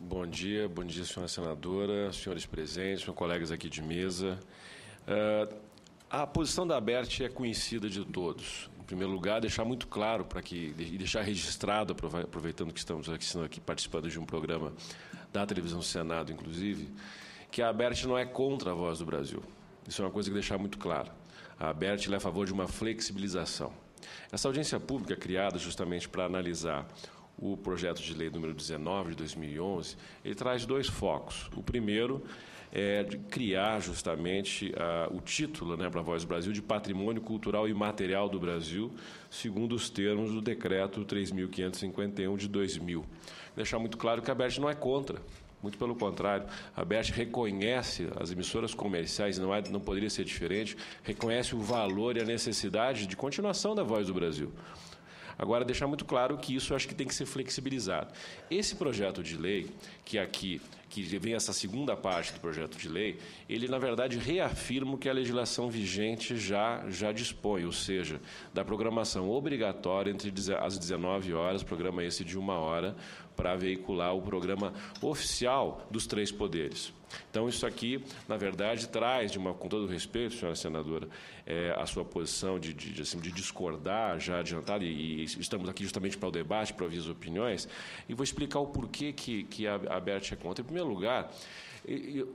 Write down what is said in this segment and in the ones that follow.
Bom dia, senhora senadora, senhores presentes, meus colegas aqui de mesa. A posição da ABERT é conhecida de todos. Em primeiro lugar, deixar muito claro e deixar registrado, aproveitando que estamos aqui participando de um programa da televisão do Senado, inclusive, que a ABERT não é contra a Voz do Brasil. Isso é uma coisa que deixar muito claro. A ABERT é a favor de uma flexibilização. Essa audiência pública criada justamente para analisar o projeto de lei número 19 de 2011, ele traz dois focos. O primeiro é de criar justamente o título, para a Voz do Brasil de Patrimônio Cultural e Material do Brasil, segundo os termos do Decreto 3.551 de 2000. Deixar muito claro que a ABERT não é contra. Muito pelo contrário, a ABERT reconhece as emissoras comerciais, não poderia ser diferente, reconhece o valor e a necessidade de continuação da Voz do Brasil. Agora, deixar muito claro que isso eu acho que tem que ser flexibilizado. Esse projeto de lei, que vem essa segunda parte do projeto de lei, ele, na verdade, reafirma o que a legislação vigente já dispõe, ou seja, da programação obrigatória entre as 19 horas, programa esse de 1 hora, para veicular o programa oficial dos 3 poderes. Então, isso aqui, na verdade, traz, com todo respeito, senhora senadora, a sua posição de discordar já adiantada, e estamos aqui justamente para o debate, para ouvir as opiniões, e vou explicar o porquê que a ABERT é contra. Em primeiro lugar,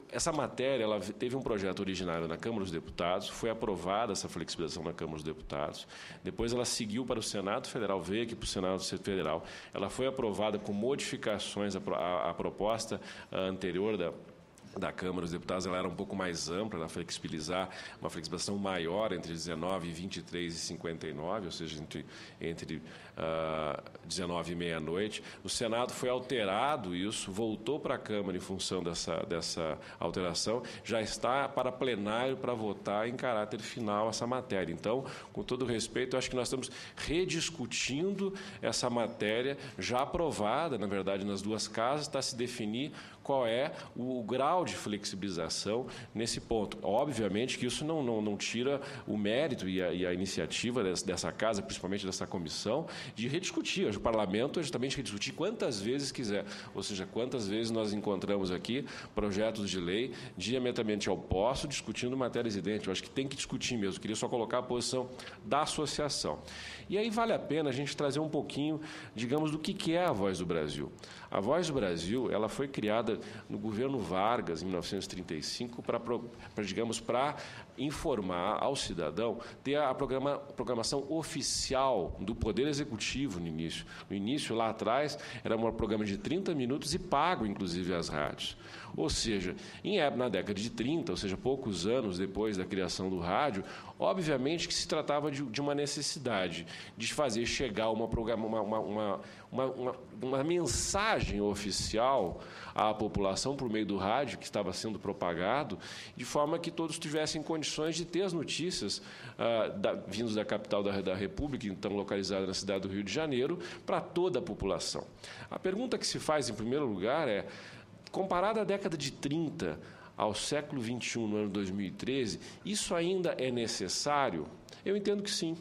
essa matéria ela teve um projeto originário na Câmara dos Deputados, foi aprovada essa flexibilização na Câmara dos Deputados, depois ela seguiu para o Senado Federal, veio aqui para o Senado Federal, ela foi aprovada com modificações à proposta anterior da Câmara dos Deputados, ela era um pouco mais ampla, ela flexibilizar, uma flexibilização maior entre 19 e 23 e 59, ou seja, entre 19 e meia-noite. No Senado foi alterado isso, voltou para a Câmara em função dessa alteração, já está para plenário para votar em caráter final essa matéria. Então, com todo respeito, eu acho que nós estamos rediscutindo essa matéria já aprovada, na verdade, nas duas casas, está a se definir qual é o grau de flexibilização nesse ponto. Obviamente que isso não tira o mérito e a iniciativa dessa casa, principalmente dessa comissão, de rediscutir. O parlamento é justamente rediscutir quantas vezes quiser, ou seja, quantas vezes nós encontramos aqui projetos de lei diametralmente opostos discutindo matérias idênticas. Eu acho que tem que discutir mesmo. Eu queria só colocar a posição da associação. E aí vale a pena a gente trazer um pouquinho, digamos, do que é a Voz do Brasil. A Voz do Brasil, ela foi criada no governo Vargas, em 1935, para informar ao cidadão, ter a programação oficial do Poder Executivo no início. No início, lá atrás, era um programa de 30 minutos e pago, inclusive, às rádios. Ou seja, na década de 30, ou seja, poucos anos depois da criação do rádio, obviamente que se tratava de uma necessidade de fazer chegar uma mensagem oficial à população por meio do rádio que estava sendo propagado, de forma que todos tivessem condições de ter as notícias vindas da capital da República, então localizada na cidade do Rio de Janeiro, para toda a população. A pergunta que se faz, em primeiro lugar, é: comparada à década de 30 ao século XXI, no ano 2013, isso ainda é necessário? Eu entendo que sim.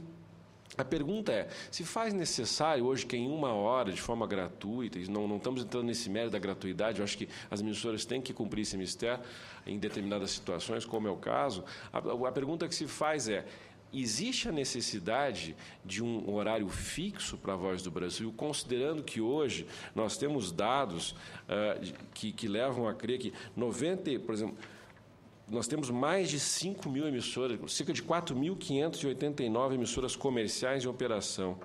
A pergunta é, se faz necessário hoje que em 1 hora, de forma gratuita, e não estamos entrando nesse mérito da gratuidade, eu acho que as emissoras têm que cumprir esse mistério em determinadas situações, como é o caso, a pergunta que se faz é: existe a necessidade de um horário fixo para a Voz do Brasil, considerando que hoje nós temos dados que levam a crer que por exemplo, nós temos mais de 5 mil emissoras, cerca de 4.589 emissoras comerciais em operação,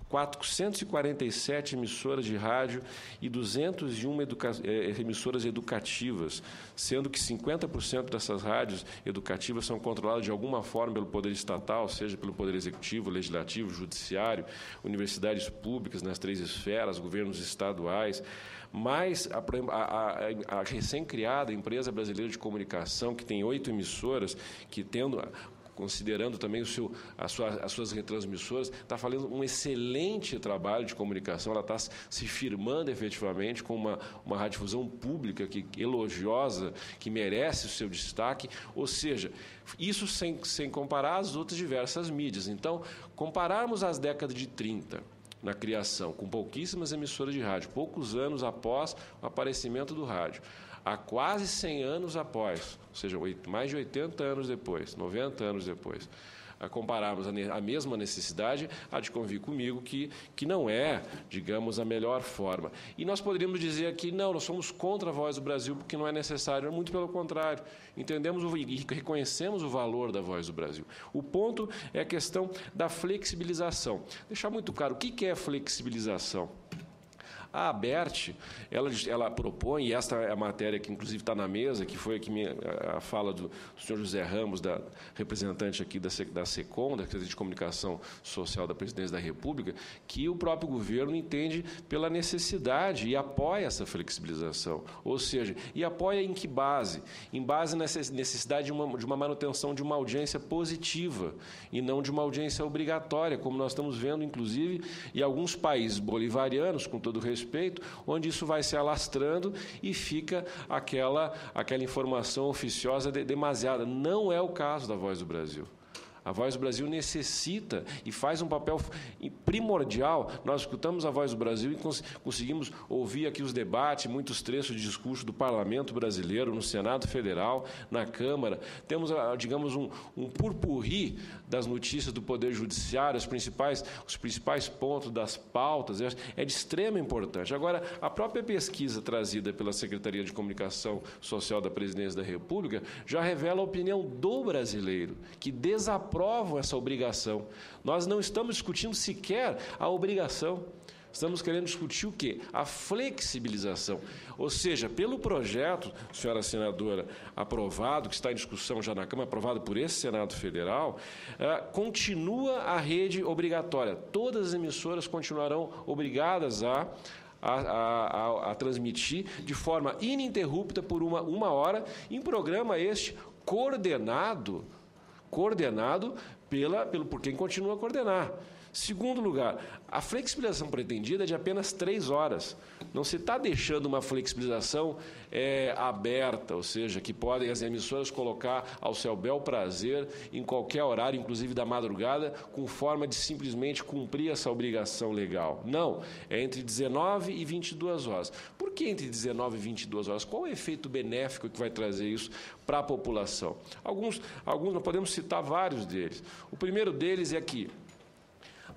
447 emissoras de rádio e 201 emissoras educativas, sendo que 50% dessas rádios educativas são controladas de alguma forma pelo Poder Estatal, seja pelo Poder Executivo, Legislativo, Judiciário, universidades públicas nas 3 esferas, governos estaduais, mais a recém-criada Empresa Brasileira de Comunicação, que tem 8 emissoras, considerando também as suas retransmissoras, está fazendo um excelente trabalho de comunicação, ela está se firmando efetivamente com uma radiodifusão pública elogiosa, que merece o seu destaque, ou seja, isso sem comparar as outras diversas mídias. Então, compararmos as décadas de 30, na criação, com pouquíssimas emissoras de rádio, poucos anos após o aparecimento do rádio. Há quase 100 anos após, ou seja, mais de 80 anos depois, 90 anos depois, a compararmos a mesma necessidade, há de convir comigo que não é, digamos, a melhor forma. E nós poderíamos dizer aqui, não, nós somos contra a Voz do Brasil porque não é necessário, muito pelo contrário. Entendemos e reconhecemos o valor da Voz do Brasil. O ponto é a questão da flexibilização. Deixar muito claro, o que é flexibilização? A ABERT, ela propõe, e esta é a matéria que inclusive está na mesa, que foi aqui a fala do senhor José Ramos, representante aqui da SECOM, da Secretaria de Comunicação Social da Presidência da República, que o próprio governo entende pela necessidade e apoia essa flexibilização. Ou seja, e apoia em que base? Em base na necessidade de uma manutenção de uma audiência positiva e não de uma audiência obrigatória, como nós estamos vendo, inclusive, em alguns países bolivarianos, com todo respeito, onde isso vai se alastrando e fica aquela informação oficiosa demasiada. Não é o caso da Voz do Brasil. A Voz do Brasil necessita e faz um papel primordial. Nós escutamos a Voz do Brasil e conseguimos ouvir aqui os debates, muitos trechos de discurso do Parlamento brasileiro, no Senado Federal, na Câmara. Temos, digamos, um purpurri das notícias do Poder Judiciário, os principais pontos das pautas. É de extrema importância. Agora, a própria pesquisa trazida pela Secretaria de Comunicação Social da Presidência da República já revela a opinião do brasileiro, que desaprovam essa obrigação. Nós não estamos discutindo sequer a obrigação. Estamos querendo discutir o quê? A flexibilização. Ou seja, pelo projeto, senhora senadora, aprovado, que está em discussão já na Câmara, aprovado por esse Senado Federal, continua a rede obrigatória. Todas as emissoras continuarão obrigadas a transmitir de forma ininterrupta por uma hora, em programa este coordenado por quem continua a coordenar. Segundo lugar, a flexibilização pretendida é de apenas 3 horas. Não se está deixando uma flexibilização aberta, ou seja, que podem as emissoras colocar ao seu bel prazer em qualquer horário, inclusive da madrugada, com forma de simplesmente cumprir essa obrigação legal. Não, é entre 19 e 22 horas. Por que entre 19 e 22 horas? Qual é o efeito benéfico que vai trazer isso para a população? Alguns nós podemos citar vários deles. O primeiro deles é que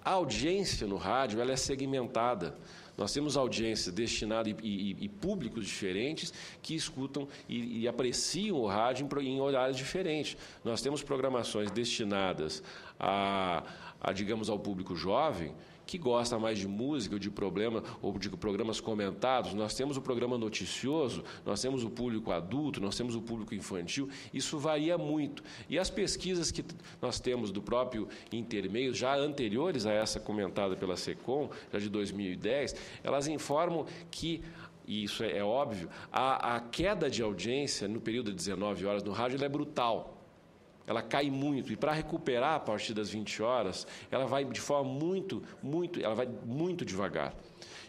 a audiência no rádio ela é segmentada. Nós temos audiência destinada e públicos diferentes que escutam e apreciam o rádio em horários diferentes. Nós temos programações destinadas digamos, ao público jovem, que gosta mais de música ou de programas comentados. Nós temos o programa noticioso, nós temos o público adulto, nós temos o público infantil. Isso varia muito. E as pesquisas que nós temos do próprio Intermeio, já anteriores a essa comentada pela SECOM, já de 2010, elas informam que, e isso é óbvio, a queda de audiência no período de 19 horas no rádio ela é brutal. Ela cai muito, e para recuperar a partir das 20 horas, ela vai de forma muito devagar.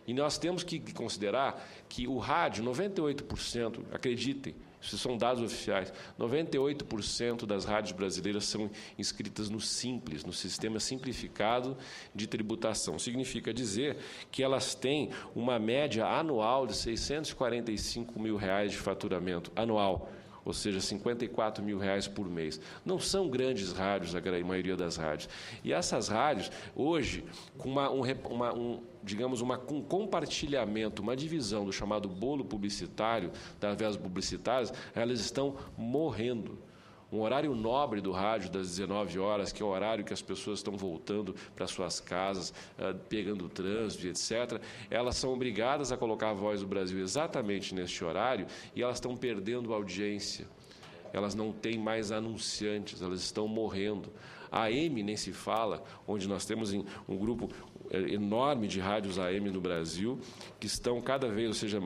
E nós temos que considerar que o rádio, 98%, acreditem, isso são dados oficiais, 98% das rádios brasileiras são inscritas no Simples, no sistema simplificado de tributação. Significa dizer que elas têm uma média anual de R$645 mil de faturamento anual, ou seja, R$54 mil por mês. Não são grandes rádios, a maioria das rádios. E essas rádios, hoje, com um compartilhamento, uma divisão do chamado bolo publicitário, das verbas publicitárias, elas estão morrendo. Um horário nobre do rádio, das 19 horas, que é o horário que as pessoas estão voltando para suas casas, pegando o trânsito, etc., elas são obrigadas a colocar a Voz do Brasil exatamente neste horário e elas estão perdendo audiência. Elas não têm mais anunciantes, elas estão morrendo. A AM nem se fala, onde nós temos um grupo enorme de rádios AM no Brasil, que estão cada vez, ou seja,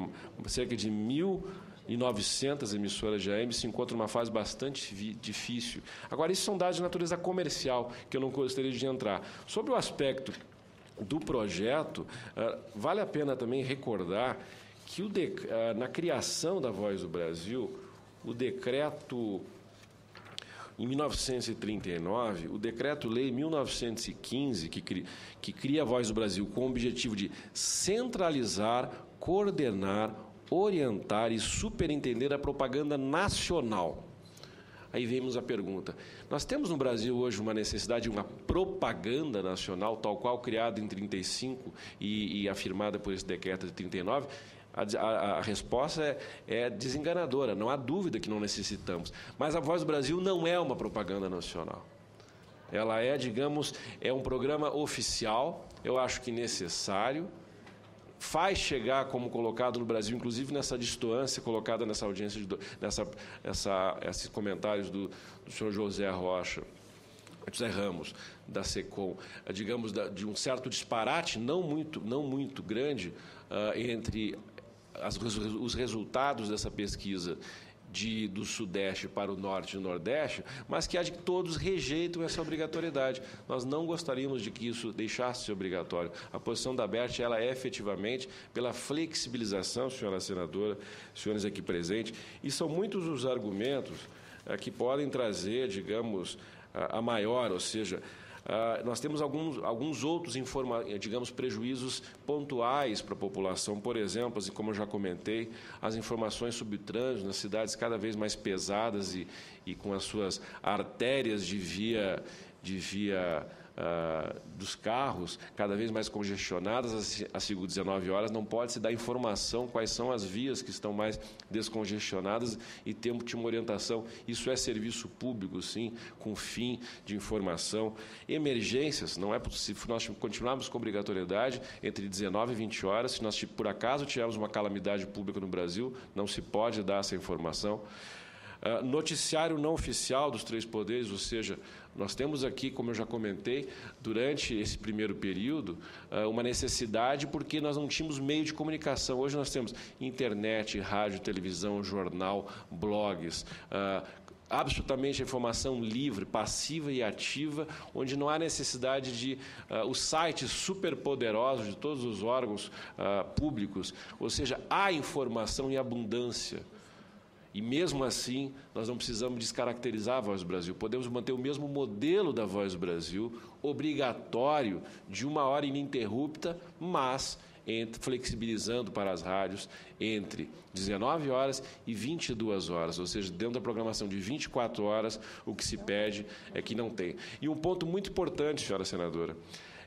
cerca de 1.900 emissoras de AM se encontram numa fase bastante difícil. Agora, isso são dados de natureza comercial, que eu não gostaria de entrar. Sobre o aspecto do projeto, vale a pena também recordar que na criação da Voz do Brasil, o decreto em 1939, o Decreto-Lei 1915, que cria a Voz do Brasil com o objetivo de centralizar, coordenar, orientar e superintender a propaganda nacional. Aí vemos a pergunta, nós temos no Brasil hoje uma necessidade de uma propaganda nacional, tal qual criada em 35 e afirmada por esse decreto de 39? A resposta é desenganadora, não há dúvida que não necessitamos. Mas a Voz do Brasil não é uma propaganda nacional. Ela é, digamos, é um programa oficial, eu acho que necessário, faz chegar, como colocado no Brasil, inclusive nessa distância colocada nessa audiência, esses comentários do senhor José Ramos, da SECOM, digamos, de um certo disparate, não muito grande, entre os resultados dessa pesquisa do Sudeste para o Norte e o Nordeste, mas que há de que todos rejeitam essa obrigatoriedade. Nós não gostaríamos de que isso deixasse de ser obrigatório. A posição da ABERT, ela é efetivamente pela flexibilização, senhora senadora, senhores aqui presentes, e são muitos os argumentos que podem trazer, digamos, a maior, ou seja, nós temos alguns outros, digamos, prejuízos pontuais para a população. Por exemplo, assim como eu já comentei, as informações sobre o trânsito nas cidades cada vez mais pesadas e com as suas artérias de via dos carros cada vez mais congestionadas, às 19 horas, não pode se dar informação quais são as vias que estão mais descongestionadas e tempo de uma orientação. Isso é serviço público, sim, com fim de informação. Emergências, não é possível, nós continuarmos com obrigatoriedade entre 19 e 20 horas, se nós, por acaso, tivermos uma calamidade pública no Brasil, não se pode dar essa informação. Noticiário não oficial dos três poderes, ou seja, nós temos aqui, como eu já comentei, durante esse primeiro período, uma necessidade porque nós não tínhamos meio de comunicação. Hoje nós temos internet, rádio, televisão, jornal, blogs, absolutamente a informação livre, passiva e ativa, onde não há necessidade de os sites superpoderosos de todos os órgãos públicos, ou seja, há informação em abundância. E, mesmo assim, nós não precisamos descaracterizar a Voz do Brasil. Podemos manter o mesmo modelo da Voz do Brasil, obrigatório, de 1 hora ininterrupta, mas flexibilizando para as rádios entre 19 horas e 22 horas, ou seja, dentro da programação de 24 horas, o que se pede é que não tenha. E um ponto muito importante, senhora senadora,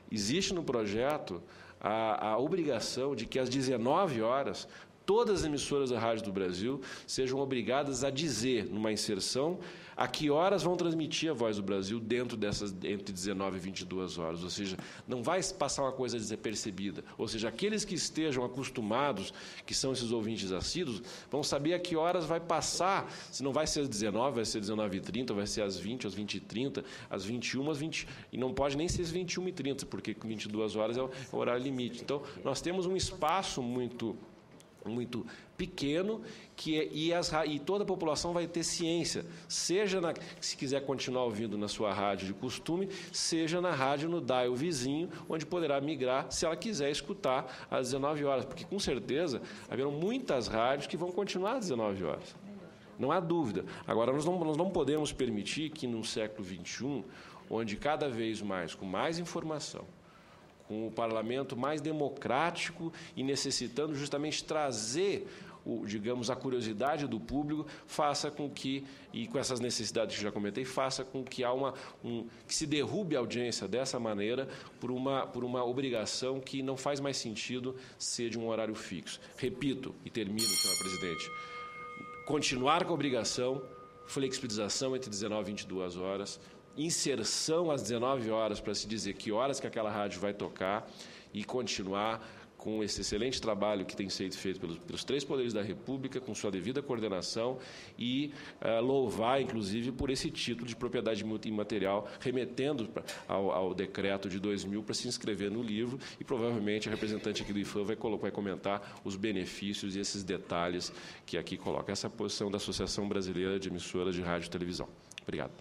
existe no projeto a obrigação de que às 19 horas todas as emissoras da Rádio do Brasil sejam obrigadas a dizer, numa inserção, a que horas vão transmitir a Voz do Brasil dentro dessas, entre 19 e 22 horas. Ou seja, não vai passar uma coisa despercebida. Ou seja, aqueles que estejam acostumados, que são esses ouvintes assíduos, vão saber a que horas vai passar. Se não vai ser às 19, vai ser às 19h30, vai ser às 20, às 20h30, às 21, às 20... E não pode nem ser às 21h30, porque 22 horas é o horário limite. Então, nós temos um espaço muito pequeno e toda a população vai ter ciência, seja se quiser continuar ouvindo na sua rádio de costume, seja na rádio no dial vizinho, onde poderá migrar se ela quiser escutar às 19 horas, porque com certeza haverão muitas rádios que vão continuar às 19 horas. Não há dúvida. Agora, nós não podemos permitir que no século XXI, onde cada vez mais, com mais informação, com o parlamento mais democrático e necessitando justamente trazer, digamos, a curiosidade do público, faça com que, e com essas necessidades que já comentei, faça com que que se derrube a audiência dessa maneira por uma obrigação que não faz mais sentido ser de um horário fixo. Repito e termino, senhor presidente, continuar com a obrigação, flexibilização entre 19 e 22 horas, inserção às 19 horas para se dizer que horas que aquela rádio vai tocar e continuar com esse excelente trabalho que tem sido feito pelos três poderes da República, com sua devida coordenação e louvar, inclusive, por esse título de propriedade imaterial, remetendo ao decreto de 2000 para se inscrever no livro e, provavelmente, a representante aqui do IFAM vai comentar os benefícios e esses detalhes que aqui coloca. Essa é a posição da Associação Brasileira de Emissoras de Rádio e Televisão. Obrigado.